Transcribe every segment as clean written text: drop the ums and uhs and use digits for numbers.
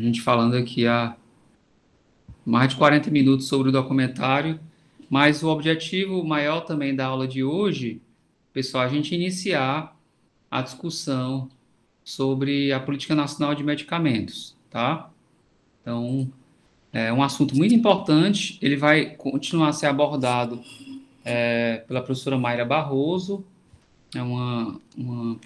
gente falando aqui há mais de 40 minutos sobre o documentário, mas o objetivo maior também da aula de hoje, pessoal, é a gente iniciar a discussão sobre a política nacional de medicamentos, tá? Então, é um assunto muito importante, ele vai continuar a ser abordado pela professora Mayra Barroso, é uma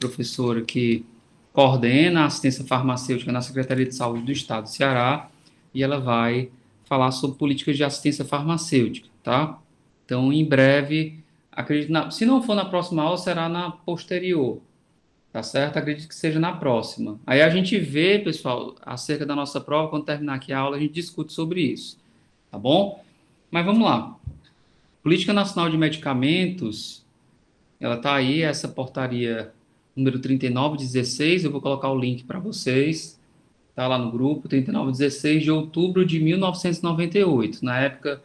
professora que coordena a assistência farmacêutica na Secretaria de Saúde do Estado do Ceará, e ela vai falar sobre políticas de assistência farmacêutica, tá? Então, em breve, acredito, se não for na próxima aula, será na posterior, tá certo? Acredito que seja na próxima. Aí a gente vê, pessoal, acerca da nossa prova, quando terminar aqui a aula, a gente discute sobre isso, tá bom? Mas vamos lá. Política Nacional de Medicamentos, ela está aí, essa portaria número 3916, eu vou colocar o link para vocês, está lá no grupo, 3916 de outubro de 1998. Na época,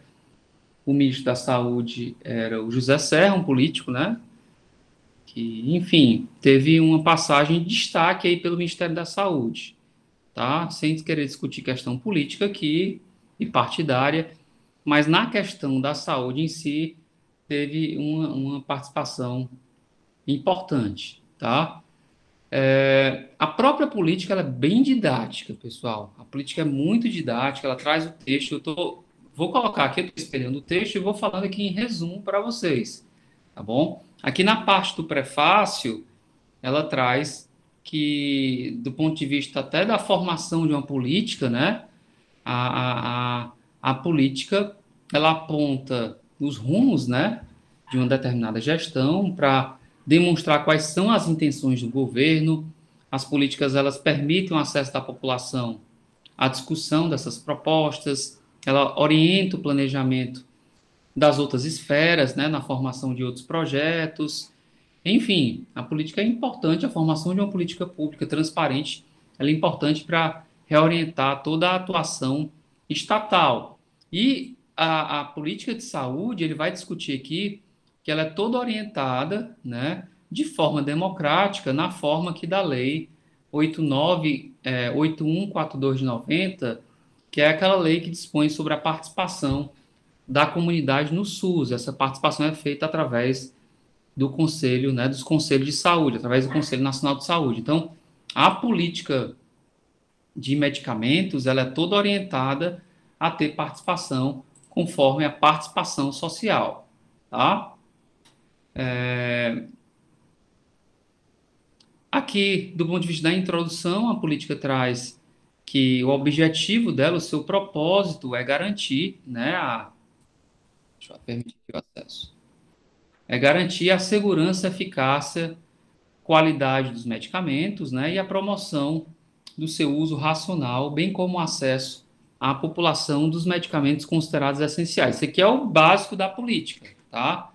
o ministro da Saúde era o José Serra, um político, né? Que, enfim, teve uma passagem de destaque aí pelo Ministério da Saúde, tá? Sem querer discutir questão política aqui e partidária, mas na questão da saúde em si, teve uma participação importante, tá? A própria política ela é bem didática, pessoal. A política é muito didática, ela traz o texto. Vou colocar aqui, eu estou espelhando o texto e vou falando aqui em resumo para vocês, tá bom? Aqui na parte do prefácio, ela traz que, do ponto de vista até da formação de uma política, né? A política ela aponta os rumos, né, de uma determinada gestão para demonstrar quais são as intenções do governo. As políticas elas permitem o acesso da população à discussão dessas propostas, ela orienta o planejamento das outras esferas, né, na formação de outros projetos. Enfim, a política é importante, a formação de uma política pública transparente, ela é importante para reorientar toda a atuação estatal. E a política de saúde, ele vai discutir aqui que ela é toda orientada, né, de forma democrática, na forma que da lei 8142 de 90, que é aquela lei que dispõe sobre a participação da comunidade no SUS. Essa participação é feita através do Conselho, né, dos Conselhos de Saúde, através do Conselho Nacional de Saúde. Então, a política de medicamentos, ela é toda orientada a ter participação conforme a participação social, tá? Aqui, do ponto de vista da introdução, a política traz que o objetivo dela, o seu propósito é garantir, né, deixa eu permitir aqui o acesso, é garantir a segurança, eficácia, qualidade dos medicamentos, né, e a promoção do seu uso racional, bem como o acesso à população dos medicamentos considerados essenciais. Isso aqui é o básico da política, tá?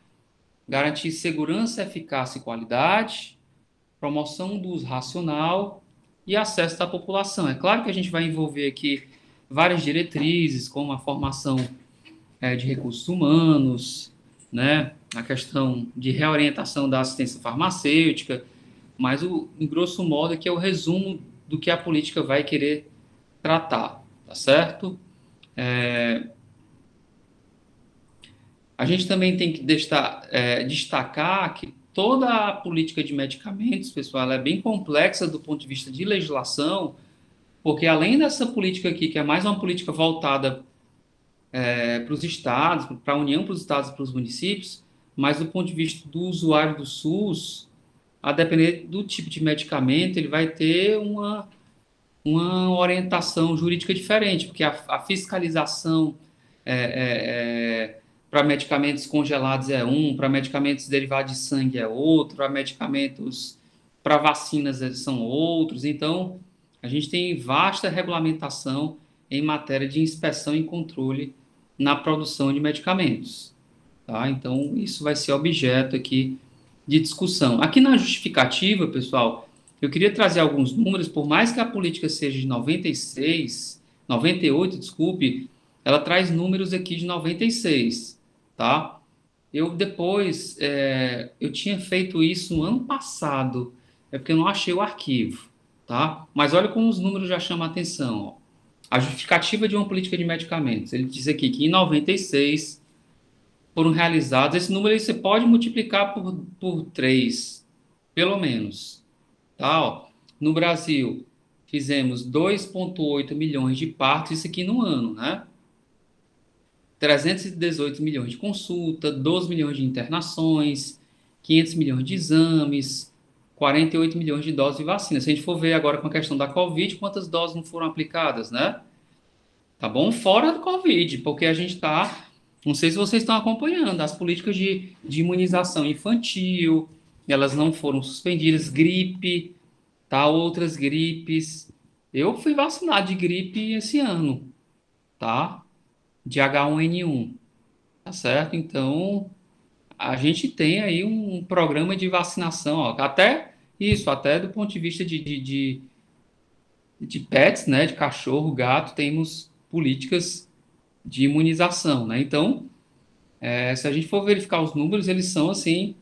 Garantir segurança, eficácia e qualidade, promoção do uso racional e acesso da população. É claro que a gente vai envolver aqui várias diretrizes, como a formação de recursos humanos, né, a questão de reorientação da assistência farmacêutica, mas, em grosso modo, aqui é o resumo do que a política vai querer tratar, tá certo? A gente também tem que destacar que toda a política de medicamentos, pessoal, ela é bem complexa do ponto de vista de legislação, porque além dessa política aqui, que é mais uma política voltada para os estados, para a União, para os estados e para os municípios, mas do ponto de vista do usuário do SUS, a depender do tipo de medicamento, ele vai ter uma orientação jurídica diferente, porque a fiscalização para medicamentos congelados é um, para medicamentos derivados de sangue é outro, para medicamentos para vacinas são outros. Então, a gente tem vasta regulamentação em matéria de inspeção e controle na produção de medicamentos. Tá? Então, isso vai ser objeto aqui de discussão. Aqui na justificativa, pessoal, eu queria trazer alguns números, por mais que a política seja de 96, 98, desculpe, ela traz números aqui de 96, tá? Eu depois, eu tinha feito isso no ano passado, é porque eu não achei o arquivo, tá? Mas olha como os números já chamam a atenção, ó. A justificativa de uma política de medicamentos. Ele diz aqui que em 96 foram realizados, esse número aí você pode multiplicar por 3, pelo menos. Tá? Ó. No Brasil, fizemos 2,8 milhões de partos, isso aqui no ano, né? 318 milhões de consulta, 12 milhões de internações, 500 milhões de exames, 48 milhões de doses de vacina. Se a gente for ver agora com a questão da Covid, quantas doses não foram aplicadas, né? Tá bom? Fora do Covid, porque a gente está, não sei se vocês estão acompanhando, as políticas de imunização infantil, elas não foram suspendidas, gripe, tá? Outras gripes. Eu fui vacinado de gripe esse ano, tá? De H1N1, tá certo? Então, a gente tem aí um programa de vacinação, ó, até isso, até do ponto de vista de pets, né? De cachorro, gato, temos políticas de imunização, né? Então, se a gente for verificar os números, eles são assim,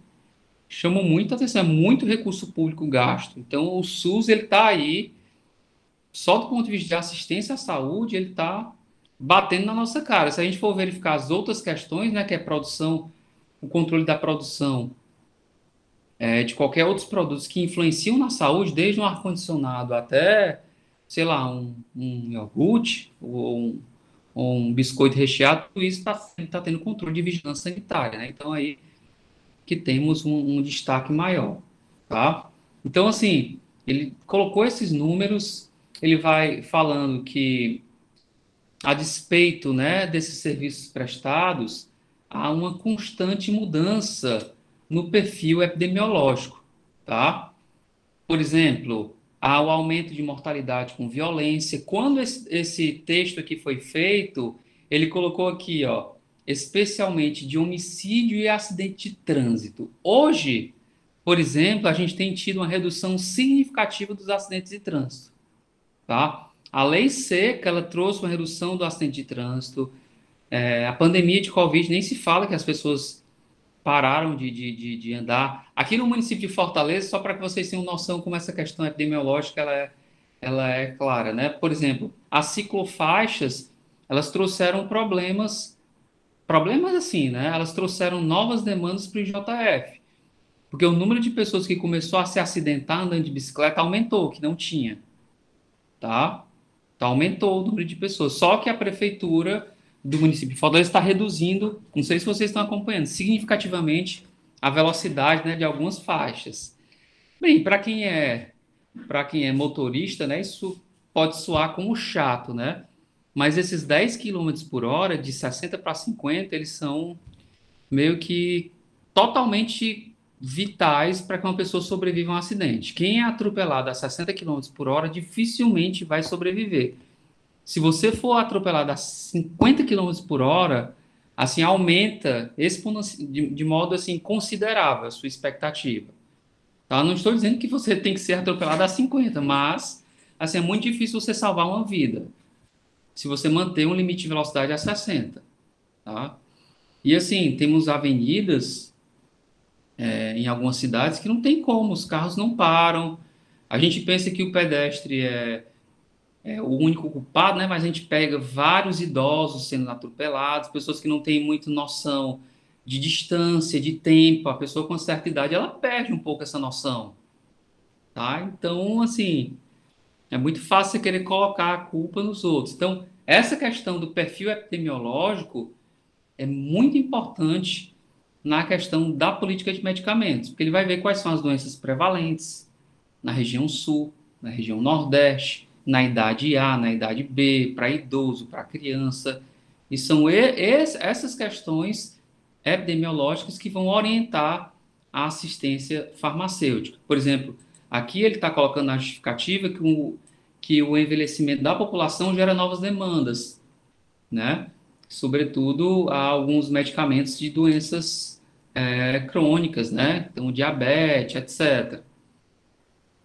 chamam muita atenção, é muito recurso público gasto. Então, o SUS, ele está aí, só do ponto de vista de assistência à saúde, ele está batendo na nossa cara. Se a gente for verificar as outras questões, né, que é produção, o controle da produção de qualquer outros produtos que influenciam na saúde, desde um ar-condicionado até, sei lá, um iogurte ou um biscoito recheado, tudo isso está tendo controle de vigilância sanitária, né? Então, aí que temos um destaque maior, tá? Então, assim, ele colocou esses números, ele vai falando que, a despeito, né, desses serviços prestados, há uma constante mudança no perfil epidemiológico, tá? Por exemplo, há o aumento de mortalidade com violência. Quando esse texto aqui foi feito, ele colocou aqui, ó, especialmente de homicídio e acidente de trânsito. Hoje, por exemplo, a gente tem tido uma redução significativa dos acidentes de trânsito, tá? A lei seca, ela trouxe uma redução do acidente de trânsito. A pandemia de Covid nem se fala que as pessoas pararam de andar. Aqui no município de Fortaleza, só para que vocês tenham noção como essa questão epidemiológica ela é clara, né? Por exemplo, as ciclofaixas, elas trouxeram problemas assim, né? Elas trouxeram novas demandas para o IJF, porque o número de pessoas que começou a se acidentar andando de bicicleta aumentou, que não tinha, tá? Então, aumentou o número de pessoas. Só que a prefeitura do município de Fortaleza está reduzindo, não sei se vocês estão acompanhando, significativamente a velocidade, né, de algumas faixas. Bem, para quem é motorista, né, isso pode soar como chato, né? Mas esses 10 quilômetros por hora, de 60 para 50, eles são meio que totalmente vitais para que uma pessoa sobreviva a um acidente. Quem é atropelado a 60 quilômetros por hora dificilmente vai sobreviver. Se você for atropelado a 50 quilômetros por hora, assim, aumenta de modo assim, considerável a sua expectativa. Tá? Não estou dizendo que você tem que ser atropelado a 50, mas assim, é muito difícil você salvar uma vida se você manter um limite de velocidade a 60. Tá? E assim, temos avenidas em algumas cidades que não tem como, os carros não param. A gente pensa que o pedestre é o único culpado, né? Mas a gente pega vários idosos sendo atropelados, pessoas que não têm muita noção de distância, de tempo. A pessoa com certa idade, ela perde um pouco essa noção, tá? Então, assim, é muito fácil você querer colocar a culpa nos outros. Então, essa questão do perfil epidemiológico é muito importante na questão da política de medicamentos, porque ele vai ver quais são as doenças prevalentes na região sul, na região nordeste, na idade A, na idade B, para idoso, para criança. E são essas questões epidemiológicas que vão orientar a assistência farmacêutica. Por exemplo, aqui ele está colocando na justificativa que o envelhecimento da população gera novas demandas, né? Sobretudo a alguns medicamentos de doenças crônicas, né? Então, diabetes, etc.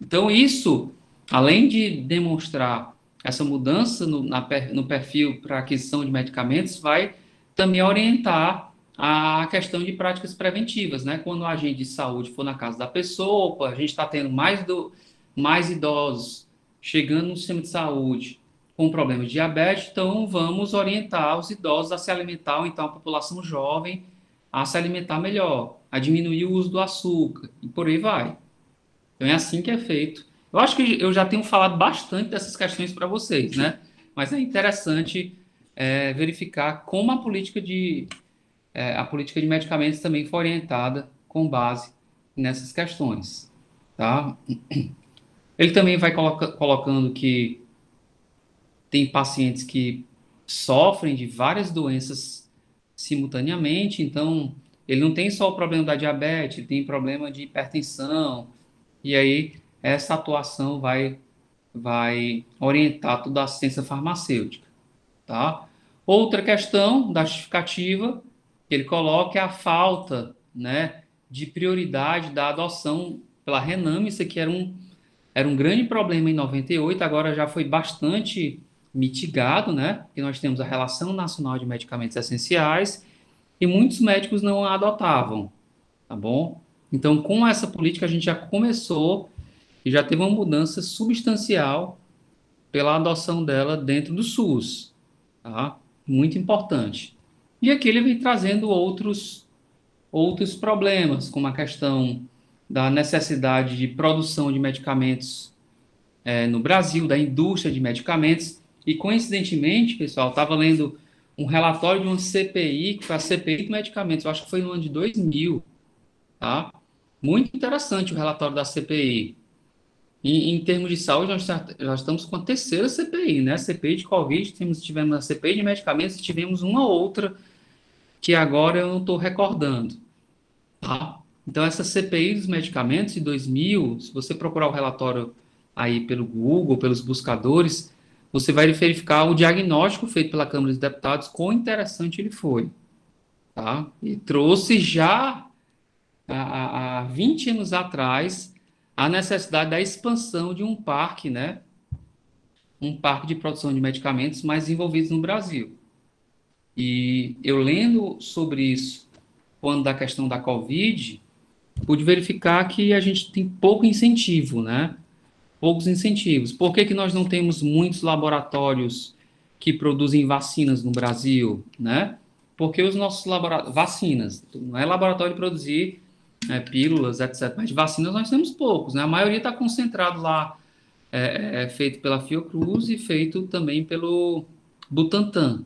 Então, isso, além de demonstrar essa mudança no perfil para aquisição de medicamentos, vai também orientar a questão de práticas preventivas, né? Quando o agente de saúde for na casa da pessoa, opa, a gente está tendo mais idosos chegando no sistema de saúde, com problemas de diabetes, então vamos orientar os idosos a se alimentar, ou então a população jovem a se alimentar melhor, a diminuir o uso do açúcar, e por aí vai. Então é assim que é feito. Eu acho que eu já tenho falado bastante dessas questões para vocês, né? Mas é interessante verificar como a política de medicamentos também foi orientada com base nessas questões, tá? Ele também vai colocando que tem pacientes que sofrem de várias doenças simultaneamente, então ele não tem só o problema da diabetes, ele tem problema de hipertensão, e aí essa atuação vai orientar toda a assistência farmacêutica, tá? Outra questão da justificativa que ele coloca é a falta, né, de prioridade da adoção pela Rename. Isso aqui era um grande problema em 98, agora já foi bastante mitigado, né? Que nós temos a Relação Nacional de Medicamentos Essenciais e muitos médicos não a adotavam, tá bom? Então, com essa política, a gente já começou e já teve uma mudança substancial pela adoção dela dentro do SUS, tá? Muito importante. E aqui ele vem trazendo outros problemas, como a questão da necessidade de produção de medicamentos no Brasil, da indústria de medicamentos. E, coincidentemente, pessoal, estava lendo um relatório de uma CPI, que foi a CPI de medicamentos, eu acho que foi no ano de 2000, tá? Muito interessante o relatório da CPI. Em termos de saúde, nós já estamos com a terceira CPI, né? CPI de Covid, tivemos a CPI de medicamentos e tivemos uma outra que agora eu não estou recordando, tá? Então, essa CPI dos medicamentos de 2000, se você procurar o relatório aí pelo Google, pelos buscadores, você vai verificar o diagnóstico feito pela Câmara dos Deputados, quão interessante ele foi, tá? E trouxe já há 20 anos atrás a necessidade da expansão de um parque, né? Um parque de produção de medicamentos mais desenvolvidos no Brasil. E eu lendo sobre isso, quando da questão da Covid, pude verificar que a gente tem pouco incentivo, né? Poucos incentivos. Por que que nós não temos muitos laboratórios que produzem vacinas no Brasil, né? Porque os nossos laboratórios, vacinas, não é laboratório de produzir pílulas, etc. Mas vacinas nós temos poucos, né? A maioria está concentrado lá, feito pela Fiocruz e feito também pelo Butantan,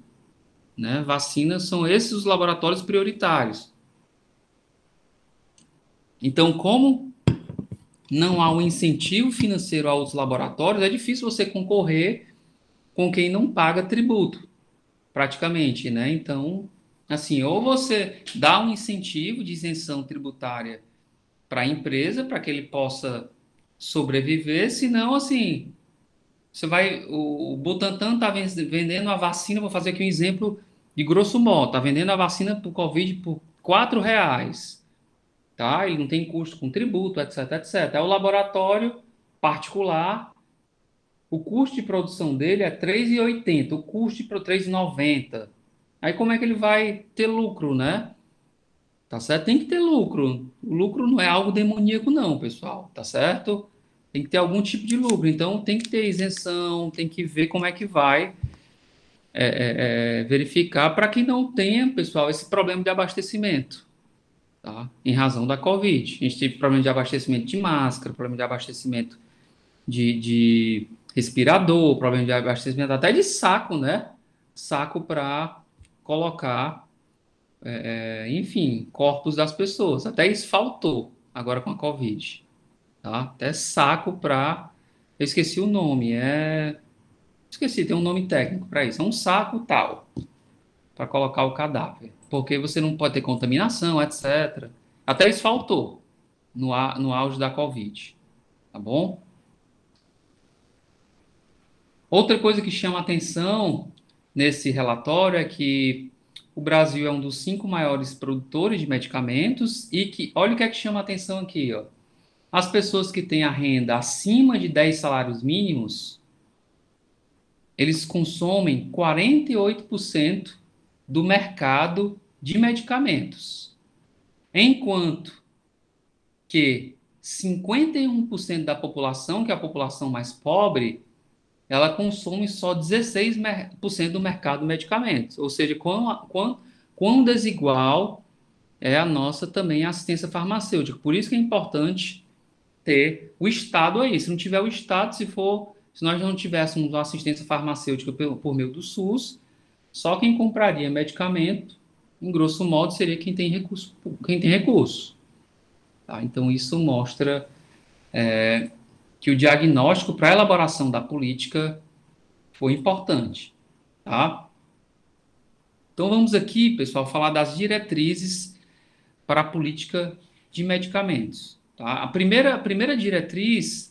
né? Vacinas são esses os laboratórios prioritários. Então, como não há um incentivo financeiro aos laboratórios, é difícil você concorrer com quem não paga tributo, praticamente, né? Então, assim, ou você dá um incentivo de isenção tributária para a empresa, para que ele possa sobreviver, senão, assim, o Butantan está vendendo a vacina, vou fazer aqui um exemplo de grosso modo, está vendendo a vacina para o Covid por R$ 4, tá? Ele não tem custo com tributo, etc, etc. É o laboratório particular, o custo de produção dele é 3,80, o custo de 3,90. Aí como é que ele vai ter lucro, né? Tá certo? Tem que ter lucro. O lucro não é algo demoníaco não, pessoal, tá certo? Tem que ter algum tipo de lucro. Então tem que ter isenção, tem que ver como é que vai verificar para que não tenha, pessoal, esse problema de abastecimento, tá? Em razão da Covid. A gente teve problema de abastecimento de máscara, problema de abastecimento de respirador, problema de abastecimento até de saco, né? Saco para colocar, enfim, corpos das pessoas. Até isso faltou agora com a Covid, tá? Até saco para. Eu esqueci o nome, esqueci, tem um nome técnico para isso. É um saco tal, para colocar o cadáver. Porque você não pode ter contaminação, etc. Até isso faltou no auge da Covid, tá bom? Outra coisa que chama atenção nesse relatório é que o Brasil é um dos 5 maiores produtores de medicamentos e que, olha o que é que chama atenção aqui, ó. As pessoas que têm a renda acima de 10 salários mínimos, eles consomem 48% do mercado de medicamentos, enquanto que 51% da população, que é a população mais pobre, ela consome só 16% do mercado de medicamentos. Ou seja, quão desigual é a nossa também assistência farmacêutica. Por isso que é importante ter o Estado aí. Se não tiver o Estado, se nós não tivéssemos uma assistência farmacêutica por meio do SUS, só quem compraria medicamento, em grosso modo, seria quem tem recurso, quem tem recurso. Tá? Então, isso mostra que o diagnóstico para a elaboração da política foi importante. Tá? Então, vamos aqui, pessoal, falar das diretrizes para a política de medicamentos. Tá? A primeira diretriz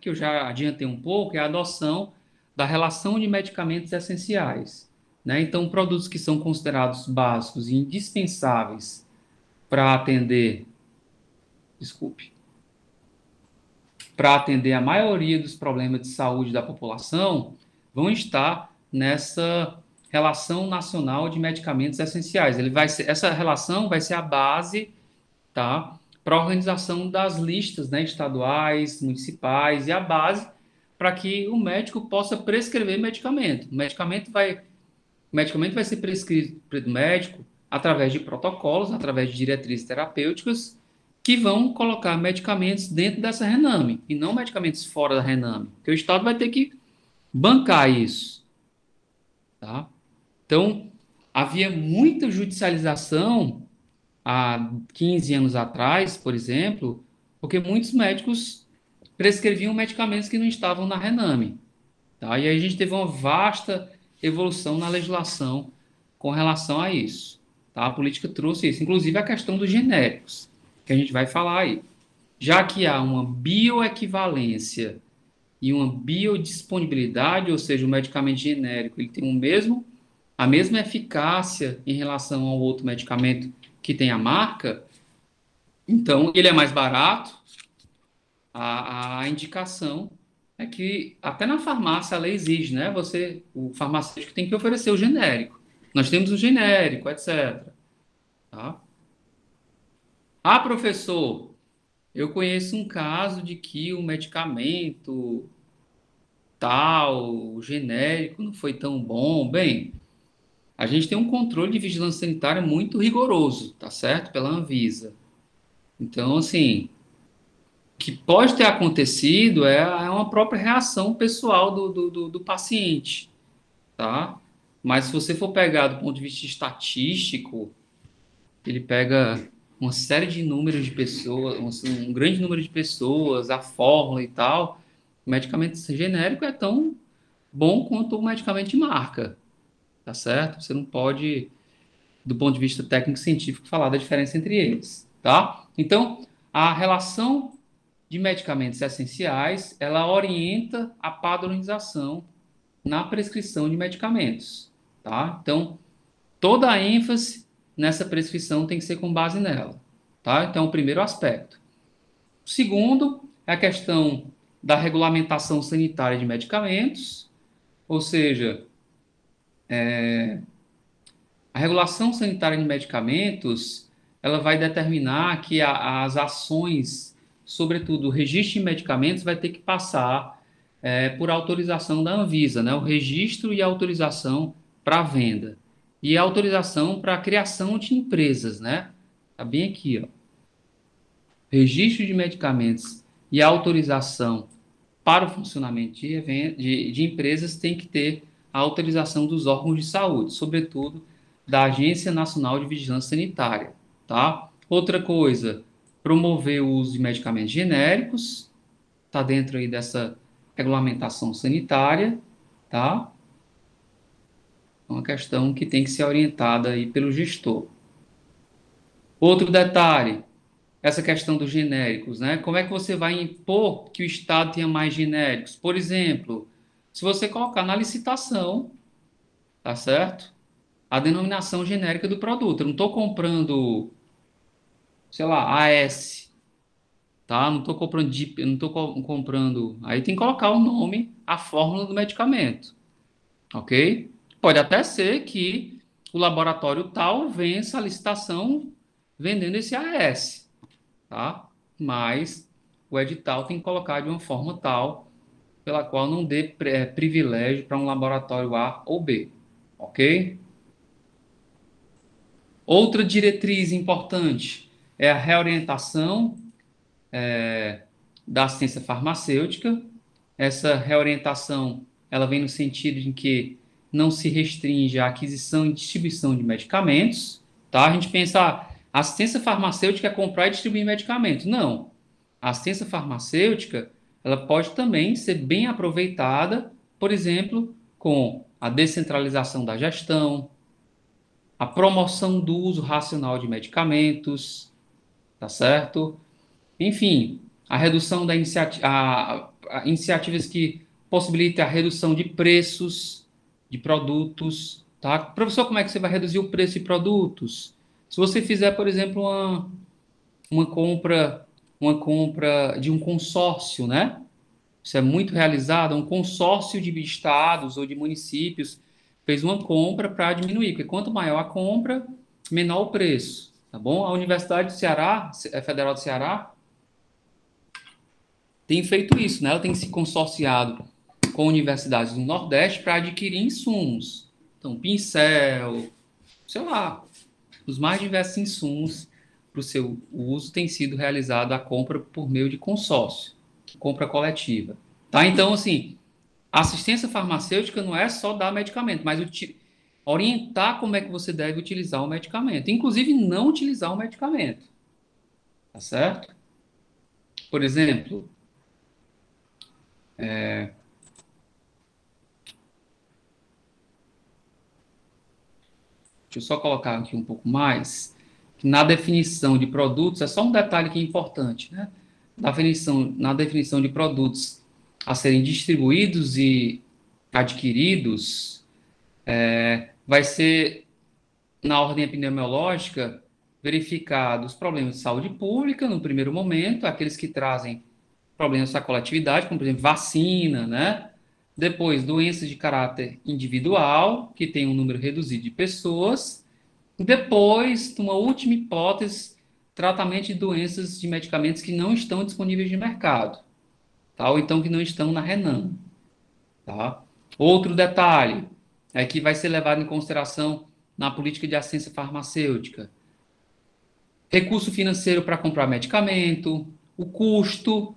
que eu já adiantei um pouco, é a adoção da relação de medicamentos essenciais. Né? Então, produtos que são considerados básicos e indispensáveis para atender, desculpe, para atender a maioria dos problemas de saúde da população, vão estar nessa relação nacional de medicamentos essenciais. Essa relação vai ser a base, tá, para a organização das listas, né, estaduais, municipais, e a base para que o médico possa prescrever medicamento. O medicamento vai ser prescrito pelo médico através de protocolos, através de diretrizes terapêuticas, que vão colocar medicamentos dentro dessa rename, e não medicamentos fora da rename, porque o Estado vai ter que bancar isso, tá? Então, havia muita judicialização há 15 anos atrás, por exemplo, porque muitos médicos prescreviam medicamentos que não estavam na rename. Tá? E aí a gente teve uma vasta evolução na legislação com relação a isso. Tá? A política trouxe isso, inclusive a questão dos genéricos, que a gente vai falar aí. Já que há uma bioequivalência e uma biodisponibilidade, ou seja, o medicamento genérico ele tem a mesma eficácia em relação ao outro medicamento que tem a marca, então ele é mais barato, a indicação é que até na farmácia a lei exige, né? O farmacêutico tem que oferecer o genérico. Nós temos o genérico, etc. Tá? Ah, professor, eu conheço um caso de que o medicamento tal, o genérico, não foi tão bom. Bem, a gente tem um controle de vigilância sanitária muito rigoroso, tá certo? Pela Anvisa. Então, assim, o que pode ter acontecido é uma própria reação pessoal do paciente, tá? Mas se você for pegar do ponto de vista estatístico, ele pega uma série de números de pessoas, um grande número de pessoas, a fórmula e tal. O medicamento genérico é tão bom quanto o medicamento de marca, tá certo? Você não pode, do ponto de vista técnico-científico, falar da diferença entre eles, tá? Então, a relação de medicamentos essenciais, ela orienta a padronização na prescrição de medicamentos, tá? Então, toda a ênfase nessa prescrição tem que ser com base nela, tá? Então, o primeiro aspecto. O segundo é a questão da regulamentação sanitária de medicamentos, ou seja, a regulação sanitária de medicamentos, ela vai determinar que as ações, sobretudo o registro de medicamentos, vai ter que passar por autorização da Anvisa, né? O registro e autorização para venda. E a autorização para a criação de empresas, né? Tá bem aqui, ó. Registro de medicamentos e autorização para o funcionamento de empresas tem que ter a autorização dos órgãos de saúde, sobretudo da Agência Nacional de Vigilância Sanitária, tá? Outra coisa, promover o uso de medicamentos genéricos, tá dentro aí dessa regulamentação sanitária, tá? É uma questão que tem que ser orientada aí pelo gestor. Outro detalhe, essa questão dos genéricos, né? Como é que você vai impor que o Estado tenha mais genéricos? Por exemplo, se você colocar na licitação, tá certo? A denominação genérica do produto. Eu não estou comprando, sei lá, AS, tá? Não estou comprando DIP, eu não estou comprando. Aí tem que colocar o nome, a fórmula do medicamento, ok? Pode até ser que o laboratório tal vença a licitação vendendo esse AS, tá? Mas o edital tem que colocar de uma forma tal pela qual não dê privilégio para um laboratório A ou B, ok? Outra diretriz importante é a reorientação da assistência farmacêutica. Essa reorientação, ela vem no sentido de que não se restringe à aquisição e distribuição de medicamentos, tá? A gente pensa, assistência farmacêutica é comprar e distribuir medicamentos. Não. A assistência farmacêutica, ela pode também ser bem aproveitada, por exemplo, com a descentralização da gestão, a promoção do uso racional de medicamentos, tá certo? Enfim, a redução da iniciativas que possibilitem a redução de preços de produtos, tá? Professor, como é que você vai reduzir o preço de produtos? Se você fizer, por exemplo, uma compra, uma compra de um consórcio, né? Isso é muito realizado, um consórcio de estados ou de municípios fez uma compra para diminuir, porque quanto maior a compra, menor o preço, tá bom? A Universidade do Ceará, Federal do Ceará, tem feito isso, né? Ela tem se consorciado com universidades do Nordeste para adquirir insumos. Então, pincel, sei lá, os mais diversos insumos para o seu uso tem sido realizada a compra por meio de consórcio, compra coletiva. Tá? Então, assim, a assistência farmacêutica não é só dar medicamento, mas orientar como é que você deve utilizar o medicamento. Inclusive, não utilizar o medicamento. Tá certo? Por exemplo, deixa eu só colocar aqui um pouco mais, que na definição de produtos, é só um detalhe que é importante, né? Na definição de produtos a serem distribuídos e adquiridos, vai ser, na ordem epidemiológica, verificados os problemas de saúde pública, no primeiro momento, aqueles que trazem problemas para a coletividade, como, por exemplo, vacina, né? Depois, doenças de caráter individual, que tem um número reduzido de pessoas. Depois, uma última hipótese, tratamento de doenças de medicamentos que não estão disponíveis no mercado, tá? Ou então que não estão na Renan, tá? Outro detalhe é que vai ser levado em consideração na política de assistência farmacêutica. Recurso financeiro para comprar medicamento, o custo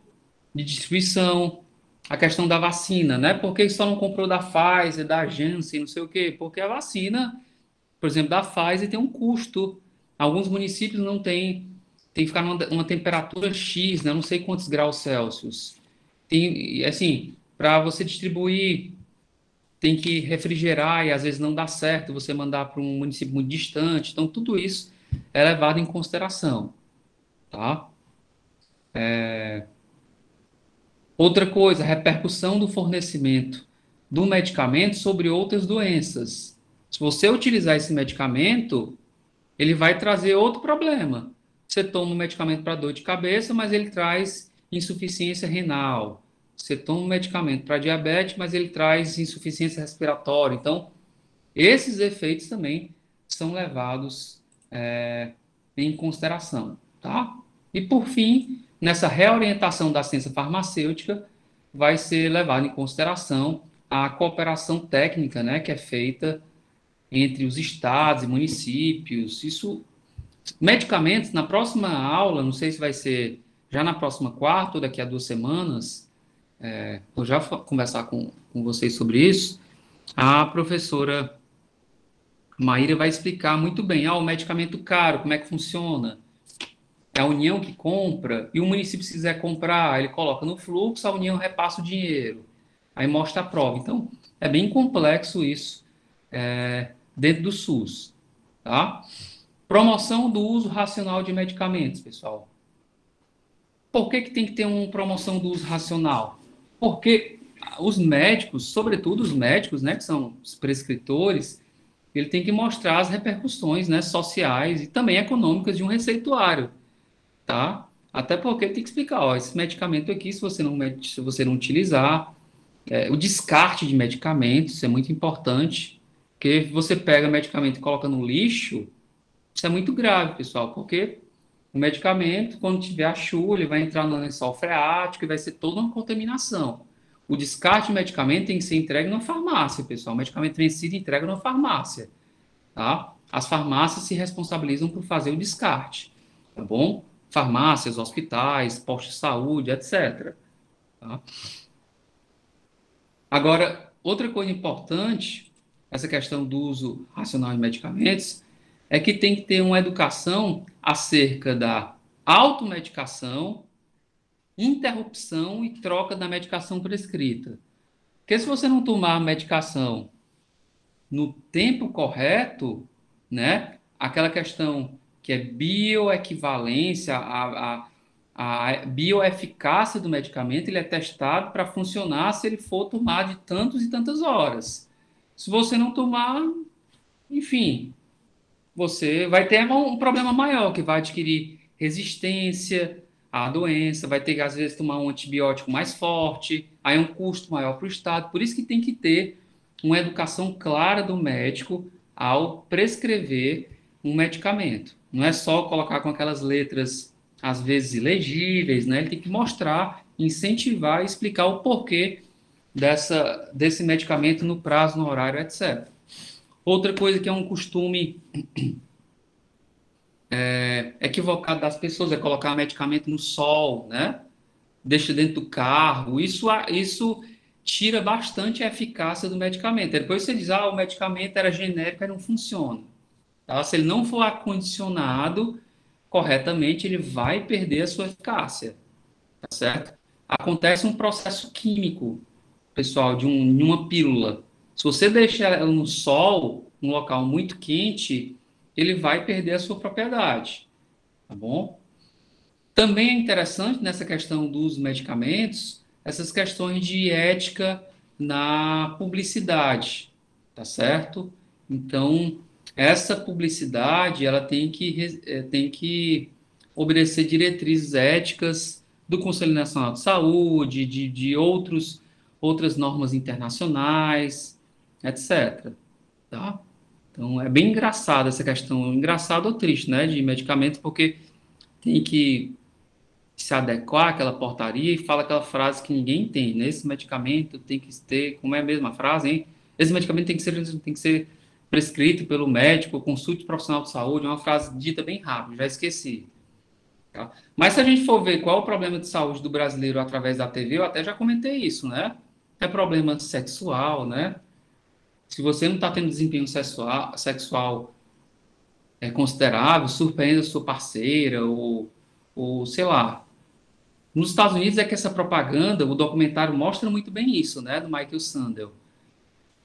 de distribuição, a questão da vacina, né? Por que só não comprou da Pfizer, da Janssen, não sei o quê? Porque a vacina, por exemplo, da Pfizer tem um custo. Alguns municípios não têm, tem que ficar numa temperatura X, né? Não sei quantos graus Celsius. Tem, assim, para você distribuir, tem que refrigerar e às vezes não dá certo você mandar para um município muito distante. Então, tudo isso é levado em consideração, tá? Outra coisa, repercussão do fornecimento do medicamento sobre outras doenças. Se você utilizar esse medicamento, ele vai trazer outro problema. Você toma um medicamento para dor de cabeça, mas ele traz insuficiência renal. Você toma um medicamento para diabetes, mas ele traz insuficiência respiratória. Então, esses efeitos também são levados em consideração, tá? E por fim, nessa reorientação da ciência farmacêutica, vai ser levado em consideração a cooperação técnica, né, que é feita entre os estados e municípios. Isso, medicamentos, na próxima aula, não sei se vai ser já na próxima quarta ou daqui a 2 semanas, vou já conversar com vocês sobre isso. A professora Maíra vai explicar muito bem, o medicamento caro, como é que funciona? É a União que compra, e o município, se quiser comprar, ele coloca no fluxo, a União repassa o dinheiro. Aí mostra a prova. Então, é bem complexo isso dentro do SUS. Tá? Promoção do uso racional de medicamentos, pessoal. Por que tem que ter uma promoção do uso racional? Porque os médicos, sobretudo os médicos, né, que são os prescritores, ele tem que mostrar as repercussões, né, sociais e também econômicas de um receituário, tá? Até porque tem que explicar, esse medicamento aqui, se você não utilizar, o descarte de medicamentos, isso é muito importante, porque você pega medicamento e coloca no lixo, isso é muito grave, pessoal, porque o medicamento, quando tiver a chuva, ele vai entrar no lençol freático e vai ser toda uma contaminação. O descarte de medicamento tem que ser entregue na farmácia, pessoal. O medicamento vencido entrega na farmácia, tá? As farmácias se responsabilizam por fazer o descarte, tá bom? Farmácias, hospitais, postos de saúde, etc. Tá? Agora, outra coisa importante, essa questão do uso racional de medicamentos, é que tem que ter uma educação acerca da automedicação, interrupção e troca da medicação prescrita. Porque se você não tomar a medicação no tempo correto, né? Aquela questão que é bioequivalência, a bioeficácia do medicamento, ele é testado para funcionar se ele for tomado de tantos e tantas horas. Se você não tomar, enfim, você vai ter um problema maior, que vai adquirir resistência à doença, vai ter que, às vezes, tomar um antibiótico mais forte, aí é um custo maior para o Estado. Por isso que tem que ter uma educação clara do médico ao prescrever um medicamento. Não é só colocar com aquelas letras, às vezes, ilegíveis, né? Ele tem que mostrar, incentivar e explicar o porquê desse medicamento no prazo, no horário, etc. Outra coisa que é um costume equivocado das pessoas é colocar medicamento no sol, né? Deixa dentro do carro. Isso tira bastante a eficácia do medicamento. Depois você diz, o medicamento era genérico e não funciona. Tá? Se ele não for acondicionado corretamente, ele vai perder a sua eficácia, tá certo? Acontece um processo químico, pessoal, de uma pílula. Se você deixar ela no sol, num local muito quente, ele vai perder a sua propriedade, tá bom? Também é interessante nessa questão dos medicamentos, essas questões de ética na publicidade, tá certo? Então, essa publicidade, ela tem que obedecer diretrizes éticas do Conselho Nacional de Saúde, de outras normas internacionais, etc. Tá? Então, é bem engraçado essa questão, engraçado ou triste, né, de medicamentos, porque tem que se adequar àquela portaria e fala aquela frase que ninguém entende, né? Esse medicamento tem que ter, como é a mesma frase, hein? Esse medicamento tem que ser prescrito pelo médico, consulte profissional de saúde, é uma frase dita bem rápido, já esqueci. Tá? Mas se a gente for ver qual é o problema de saúde do brasileiro através da TV, eu até já comentei isso, né? É problema sexual, né? Se você não está tendo desempenho sexual considerável, surpreenda sua parceira, ou sei lá. Nos Estados Unidos é que essa propaganda, o documentário mostra muito bem isso, né, do Michael Sandel.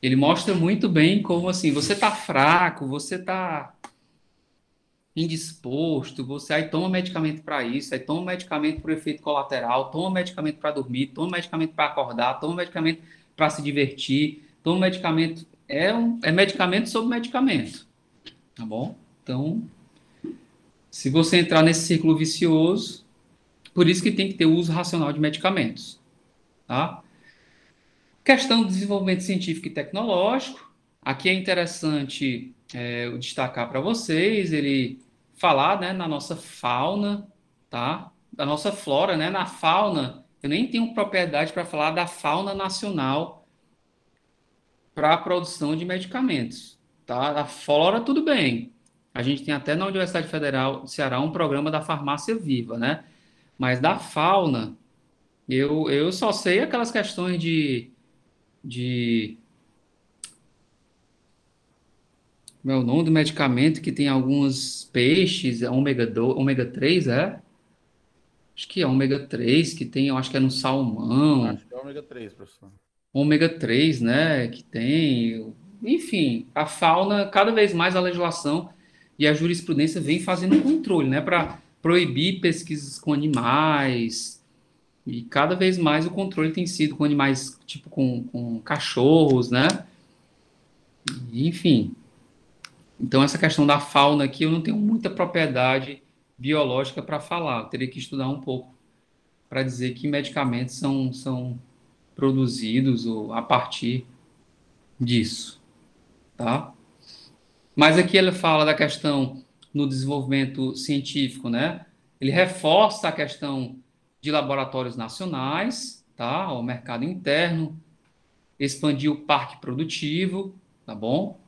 Ele mostra muito bem como assim, você tá fraco, você tá indisposto, você aí toma medicamento para isso, aí toma medicamento para efeito colateral, toma medicamento para dormir, toma medicamento para acordar, toma medicamento para se divertir, toma medicamento, é medicamento sobre medicamento, tá bom? Então, se você entrar nesse círculo vicioso, por isso que tem que ter o uso racional de medicamentos, tá? Questão do desenvolvimento científico e tecnológico. Aqui é interessante eu destacar para vocês, ele falar, né, na nossa fauna, tá? Da nossa flora, né? Na fauna, eu nem tenho propriedade para falar da fauna nacional para a produção de medicamentos, tá? A flora, tudo bem. A gente tem até na Universidade Federal do Ceará um programa da farmácia viva, né? Mas da fauna, eu só sei aquelas questões de meu nome do medicamento que tem alguns peixes, ômega 2, ômega 3, é? Acho que é ômega 3 que tem, eu acho que é no salmão, Acho que é ômega 3, professor. ômega 3, né, que tem, enfim, a fauna, cada vez mais a legislação e a jurisprudência vem fazendo um controle, né, para proibir pesquisas com animais, e cada vez mais o controle tem sido com animais, tipo com cachorros, né, enfim. Então, essa questão da fauna aqui, eu não tenho muita propriedade biológica para falar. Eu teria que estudar um pouco para dizer que medicamentos são produzidos ou a partir disso, tá? Mas aqui ele fala da questão no desenvolvimento científico, né? Ele reforça a questão de laboratórios nacionais, tá? Ao mercado interno, expandir o parque produtivo, tá bom?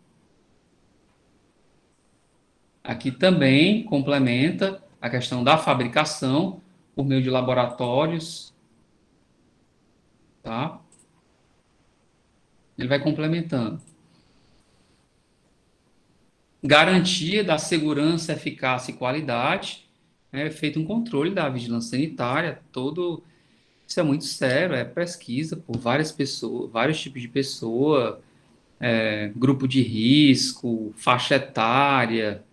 Aqui também complementa a questão da fabricação por meio de laboratórios, tá? Ele vai complementando. Garantia da segurança, eficácia e qualidade, é feito um controle da vigilância sanitária, todo isso é muito sério, é pesquisa por várias pessoas, vários tipos de pessoa, grupo de risco, faixa etária,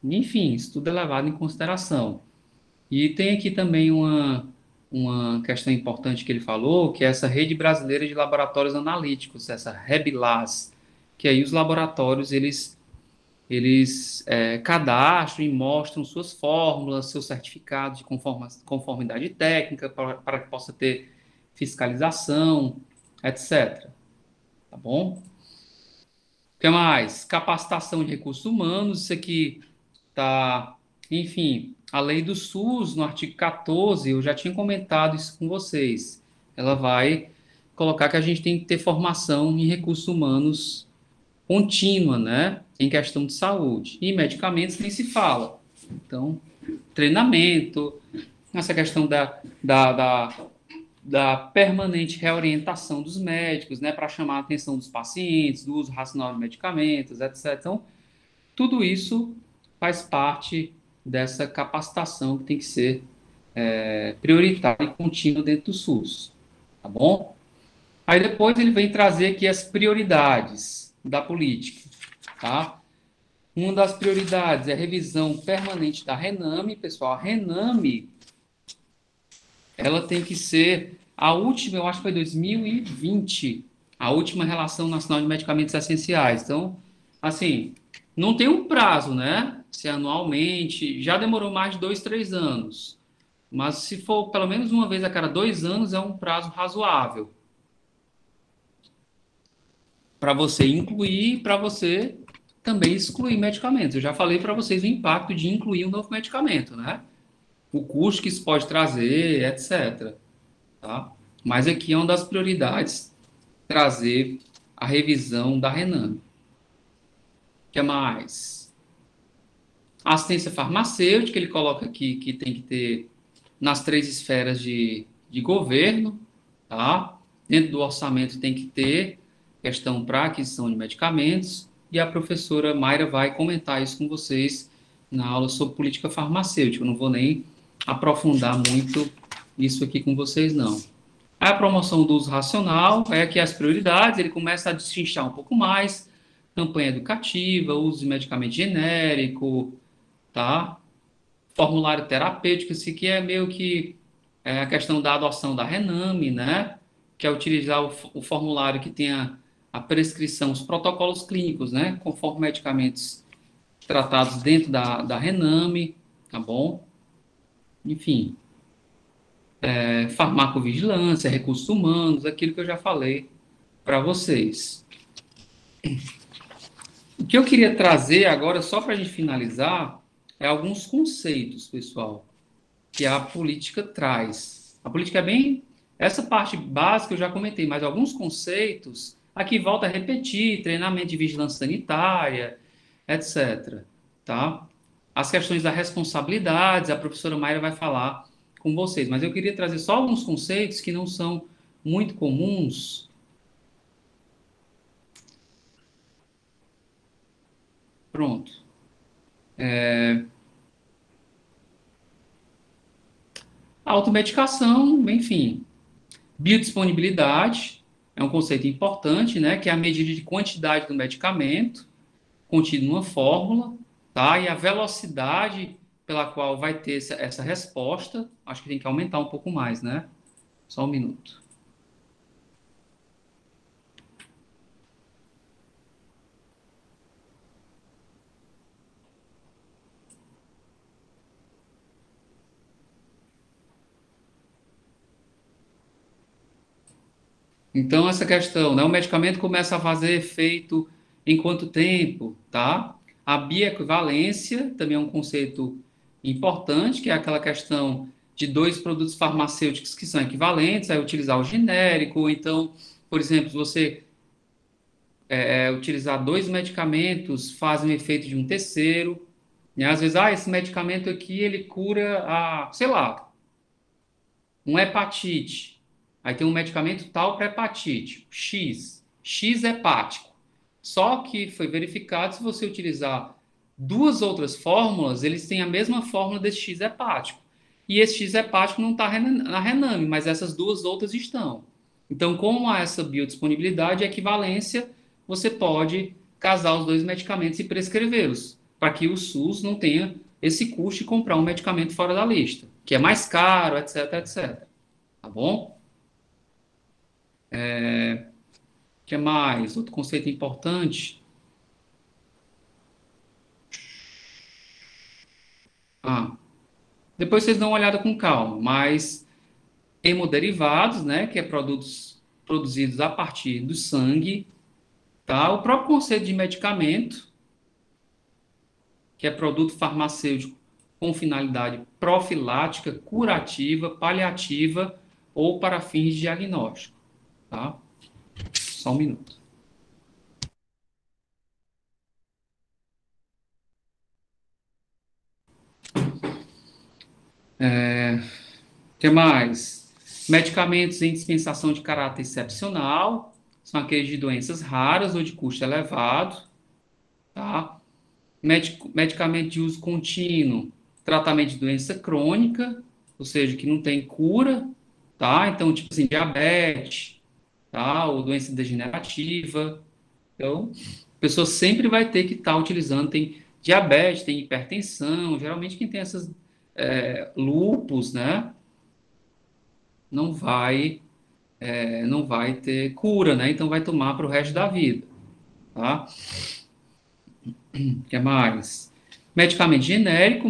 enfim, isso tudo é levado em consideração. E tem aqui também uma questão importante que ele falou, que é essa rede brasileira de laboratórios analíticos, essa REBLAS, que aí os laboratórios, eles cadastram e mostram suas fórmulas, seus certificados de conformidade técnica, para que possa ter fiscalização, etc. Tá bom? O que mais? Capacitação de recursos humanos, isso aqui tá, enfim, a lei do SUS, no artigo 14, eu já tinha comentado isso com vocês. Ela vai colocar que a gente tem que ter formação em recursos humanos contínua, né, em questão de saúde. E medicamentos nem se fala. Então, treinamento, essa questão da permanente reorientação dos médicos, né, para chamar a atenção dos pacientes, do uso racional de medicamentos, etc. Então, tudo isso faz parte dessa capacitação que tem que ser prioritária e contínua dentro do SUS, tá bom? Aí depois ele vem trazer aqui as prioridades da política, tá? Uma das prioridades é a revisão permanente da RENAME, pessoal. A RENAME, ela tem que ser a última, eu acho que foi 2020, a última Relação Nacional de Medicamentos Essenciais. Então, assim, não tem um prazo, né? Se é anualmente, já demorou mais de 2, 3 anos. Mas se for pelo menos uma vez a cada 2 anos, é um prazo razoável para você incluir, para você também excluir medicamentos. Eu já falei para vocês o impacto de incluir um novo medicamento, né? O custo que isso pode trazer, etc. Tá? Mas aqui é uma das prioridades, trazer a revisão da Renan. O que mais? Assistência farmacêutica, ele coloca aqui que tem que ter nas 3 esferas de governo, tá? Dentro do orçamento tem que ter questão para aquisição de medicamentos, e a professora Mayra vai comentar isso com vocês na aula sobre política farmacêutica. Eu não vou nem aprofundar muito isso aqui com vocês, não. A promoção do uso racional, é aqui as prioridades, ele começa a destrinchar um pouco mais, campanha educativa, uso de medicamento genérico, tá? Formulário terapêutico, isso aqui é meio que a questão da adoção da Rename, né? Que é utilizar o formulário que tenha a prescrição, os protocolos clínicos, né? Conforme medicamentos tratados dentro da Rename, tá bom? Enfim, farmacovigilância, recursos humanos, aquilo que eu já falei para vocês. O que eu queria trazer agora, só para a gente finalizar, é alguns conceitos, pessoal, que a política traz. A política é bem. Essa parte básica eu já comentei, mas alguns conceitos, aqui volta a repetir: treinamento de vigilância sanitária, etc. Tá? As questões da responsabilidade, a professora Mayra vai falar com vocês, mas eu queria trazer só alguns conceitos que não são muito comuns. Pronto. Automedicação, enfim. Biodisponibilidade é um conceito importante, né? Que é a medida de quantidade do medicamento contido numa fórmula, tá? E a velocidade pela qual vai ter essa resposta, acho que tem que aumentar um pouco mais, né? Só um minuto. Então, essa questão, né? O medicamento começa a fazer efeito em quanto tempo, tá? A bioequivalência também é um conceito importante, que é aquela questão de dois produtos farmacêuticos que são equivalentes, aí utilizar o genérico, ou então, por exemplo, se você utilizar dois medicamentos, fazem o efeito de um terceiro, né? Às vezes, esse medicamento aqui, ele cura sei lá, uma hepatite. Aí tem um medicamento tal para hepatite, X hepático. Só que foi verificado se você utilizar duas outras fórmulas, eles têm a mesma fórmula desse X hepático. E esse X hepático não está na Rename, mas essas duas outras estão. Então, como há essa biodisponibilidade e equivalência, você pode casar os dois medicamentos e prescrevê-los, para que o SUS não tenha esse custo de comprar um medicamento fora da lista, que é mais caro, etc, etc. Tá bom? O que mais? Outro conceito importante. Ah, depois vocês dão uma olhada com calma, mas hemoderivados, né, que é produtos produzidos a partir do sangue, tá? O próprio conceito de medicamento, que é produto farmacêutico com finalidade profilática, curativa, paliativa ou para fins de diagnóstico, tá? Só um minuto. O que mais? Medicamentos em dispensação de caráter excepcional, são aqueles de doenças raras ou de custo elevado, tá? Medicamento de uso contínuo, tratamento de doença crônica, ou seja, que não tem cura, tá? Então, tipo assim, diabetes, tá? Ou doença degenerativa. Então, a pessoa sempre vai ter que estar utilizando, tem diabetes, tem hipertensão, geralmente quem tem essas lúpus, né? Não vai, não vai ter cura, né? Então vai tomar para o resto da vida, tá? O que mais? Medicamento genérico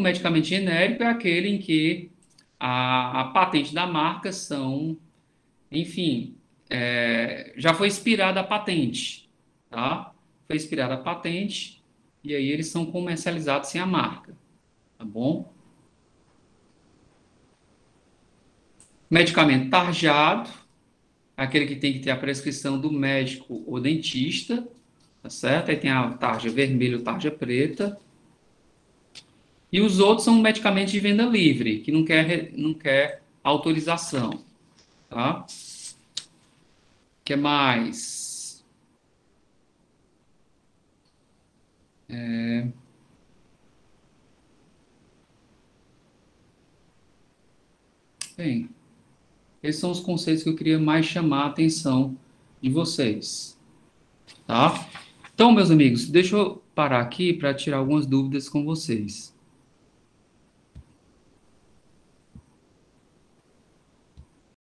é aquele em que a patente da marca são, enfim, já foi expirada a patente, tá? Foi expirada a patente e aí eles são comercializados sem a marca, tá bom? Medicamento tarjado, aquele que tem que ter a prescrição do médico ou dentista, tá certo? Aí tem a tarja vermelha ou tarja preta. E os outros são medicamentos de venda livre, que não quer autorização, tá? O que mais? Bem, esses são os conceitos que eu queria mais chamar a atenção de vocês, tá? Então, meus amigos, deixa eu parar aqui para tirar algumas dúvidas com vocês.